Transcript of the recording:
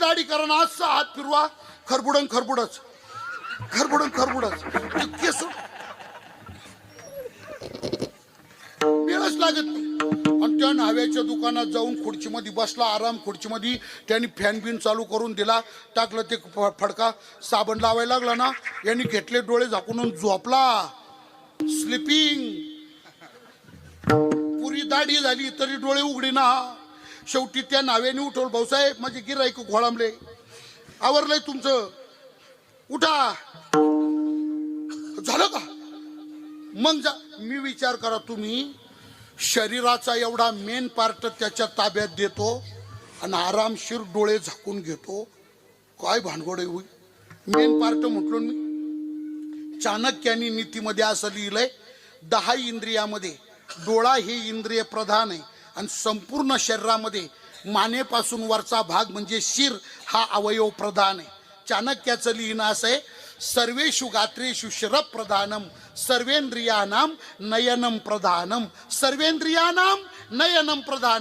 दाढी करा ना, असा हात फिरवा, खरबुडन खरबुडच, खरबुडन खरबुडच, केस वेळच लागत नाही. आणि त्या न्हाव्याच्या दुकानात जाऊन खुर्चीमध्ये बसला, आराम खुर्चीमध्ये. त्यांनी फॅन बिन चालू करून दिला, टाकलं ते फडका, साबण लावायला लागला ना, यांनी घेतले डोळे झाकून झोपला, स्लिपिंग. पुरी दाढी झाली तरी डोळे उघडी ना. शेवटी त्या न्हाव्याने उठवलं, भाऊसाहेब माझे गिऱ्हाईक घोळांबले, आवरलंय तुमचं, उठा. झालं का? मग मी विचार करा, तुम्ही शरीराचा एवढा मेन पार्ट त्याच्या ताब्यात देतो आणि आरामशीर डोळे झाकून घेतो. काय भानगड होईल? मेन पार्ट म्हटलो मी. चाणक्यानी नीतीमध्ये असं लिहिलंय, 10 इंद्रियामध्ये डोळा हे इंद्रिय प्रधान आहे आणि संपूर्ण शरीरामध्ये मानेपासून वरचा भाग म्हणजे शिर हा अवयव प्रधान आहे. चाणक्याचं लिहिणं असं आहे, सर्वेषु गात्रेषु शिर प्रधानम सर्वेंद्रियानाम नयनम प्रधानम, सर्वेंद्रियानाम नयनम प्रधानम.